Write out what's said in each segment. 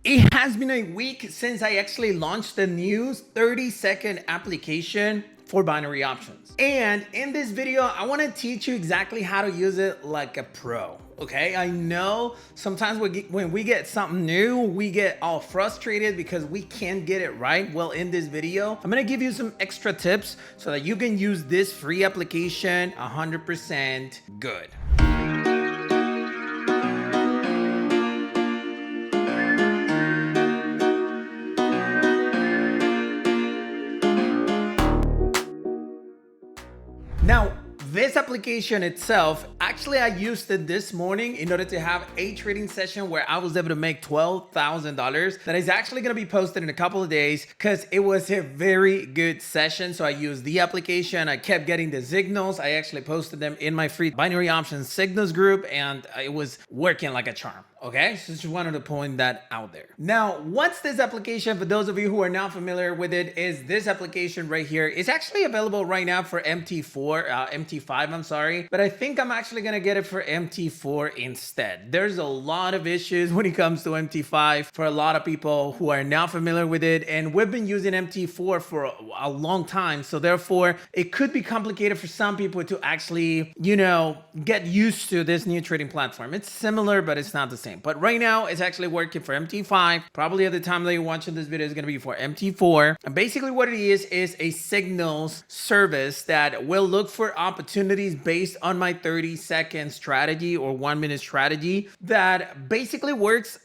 It has been a week since I actually launched the new 30-second application for binary options. And in this video, I want to teach you exactly how to use it like a pro. Okay, I know sometimes when we get something new, we get all frustrated because we can't get it right. Well, in this video, I'm gonna give you some extra tips so that you can use this free application 100% good. Now, this application itself, actually I used it this morning in order to have a trading session where I was able to make $12,000 that is actually going to be posted in a couple of days because it was a very good session. So I used the application, I kept getting the signals. I actually posted them in my free binary options signals group and it was working like a charm. Okay, so just wanted to point that out there. Now, what's this application? For those of you who are not familiar with it, is this application right here. It's actually available right now for MT5, I'm sorry, but I think I'm actually gonna get it for MT4 instead. There's a lot of issues when it comes to MT5 for a lot of people who are not familiar with it, and we've been using MT4 for a long time, so therefore it could be complicated for some people to actually, get used to this new trading platform. It's similar, but it's not the same. But right now, it's actually working for MT5. Probably at the time that you're watching this video, is going to be for MT4. And basically what it is a signals service that will look for opportunities based on my 30-second strategy or 1-minute strategy that basically works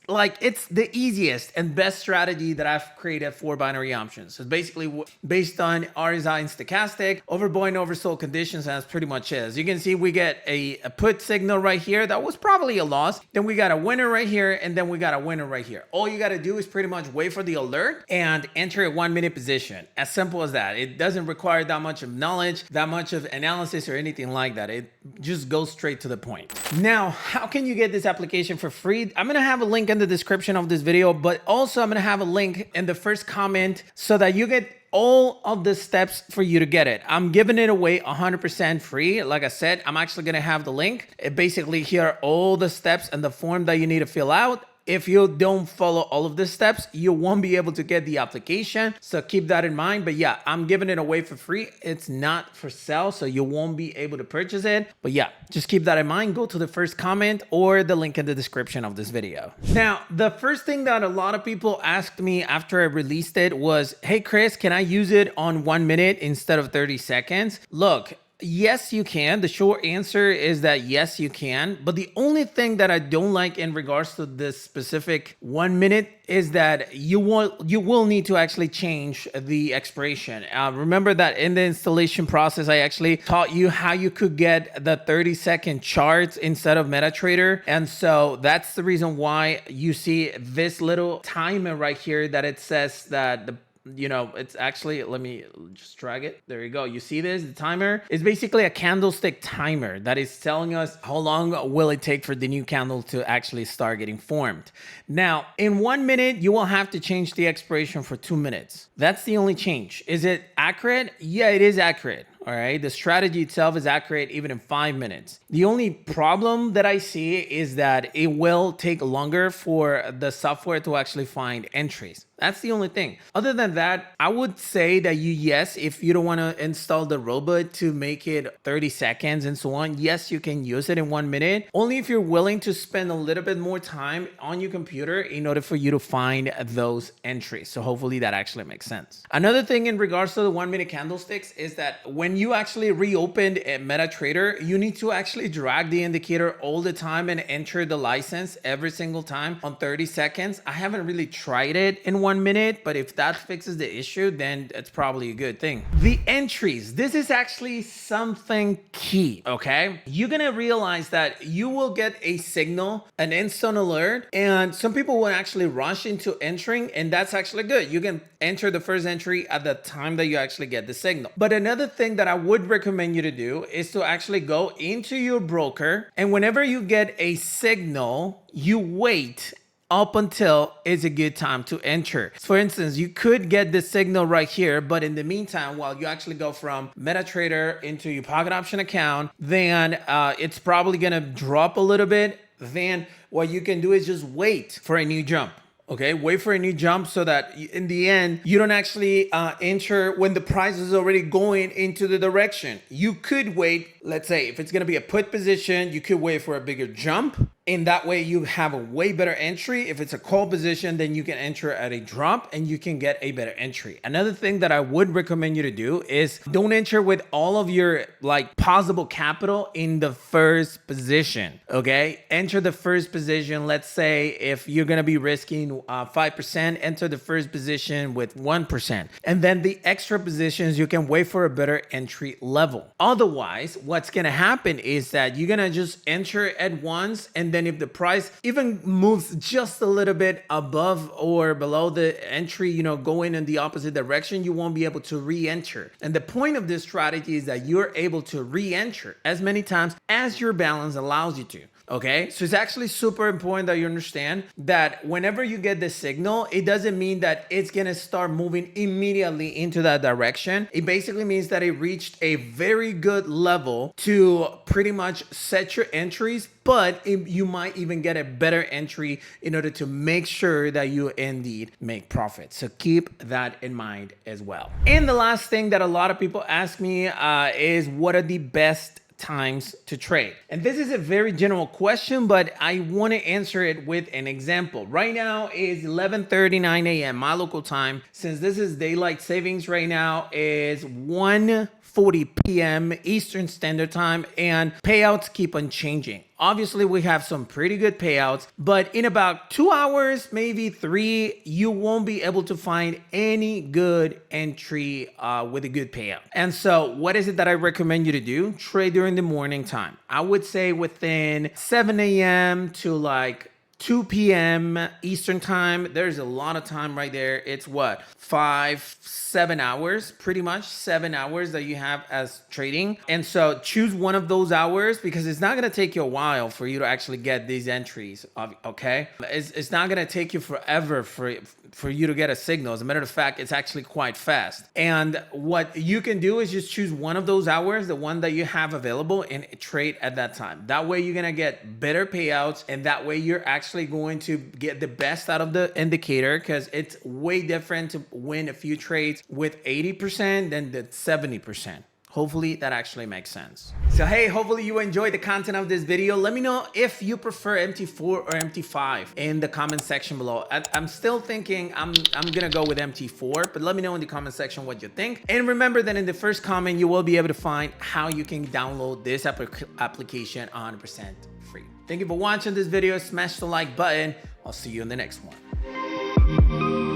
like it's the easiest and best strategy that I've created for binary options. So it's basically based on RSI and stochastic, overbought and oversold conditions, and that's pretty much it. As you can see, we get a put signal right here. That was probably a loss. Then we got a winner right here, and then we got a winner right here. All you got to do is pretty much wait for the alert and enter a 1-minute position. As simple as that. It doesn't require that much of knowledge, that much of analysis or anything like that. It just goes straight to the point. Now, how can you get this application for free? I'm going to have a link in the description of this video, but also I'm going to have a link in the first comment so that you get all of the steps for you to get it. I'm giving it away 100% free. Like I said, I'm actually going to have the link. It basically here are all the steps and the form that you need to fill out. If you don't follow all of the steps, you won't be able to get the application. So keep that in mind. But yeah, I'm giving it away for free. It's not for sale, so you won't be able to purchase it. But yeah, just keep that in mind. Go to the first comment or the link in the description of this video. Now, the first thing that a lot of people asked me after I released it was, hey, Chris, can I use it on 1 minute instead of 30 seconds? Look, yes, you can. The short answer is that yes, you can. But the only thing that I don't like in regards to this specific 1 minute is that you will need to actually change the expiration. Remember that in the installation process, I actually taught you how you could get the 30-second charts instead of MetaTrader. And so that's the reason why you see this little timer right here that it says that it's actually, let me just drag it. There you go. You see this? The timer is basically a candlestick timer that is telling us how long will it take for the new candle to actually start getting formed. Now, in 1 minute, you will have to change the expiration for 2 minutes. That's the only change. Is it accurate? Yeah, it is accurate. All right. The strategy itself is accurate even in 5 minutes. The only problem that I see is that it will take longer for the software to actually find entries. That's the only thing. Other than that, I would say that yes, if you don't want to install the robot to make it 30 seconds and so on, yes, you can use it in 1 minute. Only if you're willing to spend a little bit more time on your computer in order for you to find those entries. So hopefully that actually makes sense. Another thing in regards to the 1 minute candlesticks is that when you actually reopened a MetaTrader, you need to actually drag the indicator all the time and enter the license every single time on 30 seconds. I haven't really tried it in 1 minute, but if that fixes the issue, then it's probably a good thing. The entries, this is actually something key, okay? You're gonna realize that you will get a signal, an instant alert, and some people will actually rush into entering, and that's actually good. You can enter the first entry at the time that you actually get the signal. But another thing that I would recommend you to do is to actually go into your broker, and whenever you get a signal, you wait up until it's a good time to enter. For instance, you could get the signal right here, but in the meantime, while you actually go from MetaTrader into your pocket option account, then it's probably gonna drop a little bit. Then what you can do is just wait for a new jump. Okay, wait for any jump so that in the end, you don't actually enter when the price is already going into the direction. You could wait, let's say if it's gonna be a put position, you could wait for a bigger jump. In that way, you have a way better entry. If it's a call position, then you can enter at a drop and you can get a better entry. Another thing that I would recommend you to do is don't enter with all of your like possible capital in the first position, okay? Enter the first position. Let's say if you're gonna be risking 5%, enter the first position with 1%. And then the extra positions, you can wait for a better entry level. Otherwise, what's gonna happen is that you're gonna just enter at once, and then if the price even moves just a little bit above or below the entry, you know, going in the opposite direction, you won't be able to re-enter. And the point of this strategy is that you're able to re-enter as many times as your balance allows you to. Okay, so it's actually super important that you understand that whenever you get the signal, it doesn't mean that it's gonna start moving immediately into that direction. It basically means that it reached a very good level to pretty much set your entries, but you might even get a better entry in order to make sure that you indeed make profit. So keep that in mind as well. And the last thing that a lot of people ask me is what are the best times to trade? And this is a very general question, but I want to answer it with an example. Right now is 11:39 a.m. my local time. Since this is daylight savings right now is 1:40 p.m. Eastern Standard Time, and payouts keep on changing. Obviously, we have some pretty good payouts, but in about 2 hours, maybe 3, you won't be able to find any good entry with a good payout. And so what is it that I recommend you to do? Trade during the morning time. I would say within 7 a.m. to like 2 p.m. Eastern time. There's a lot of time right there. It's what, 7 hours, pretty much 7 hours that you have as trading. And so choose one of those hours because it's not going to take you a while for you to actually get these entries. Okay. It's not going to take you forever for you to get a signal. As a matter of fact, it's actually quite fast. And what you can do is just choose one of those hours, the one that you have available, and trade at that time. That way you're going to get better payouts, and that way you're actually going to get the best out of the indicator, because it's way different to win a few trades with 80% than the 70%. Hopefully that actually makes sense. So hey, hopefully you enjoyed the content of this video. Let me know if you prefer MT4 or MT5 in the comment section below. I'm still thinking I'm gonna go with MT4, but let me know in the comment section what you think. And remember that in the first comment, you will be able to find how you can download this application 100% free. Thank you for watching this video. Smash the like button. I'll see you in the next one.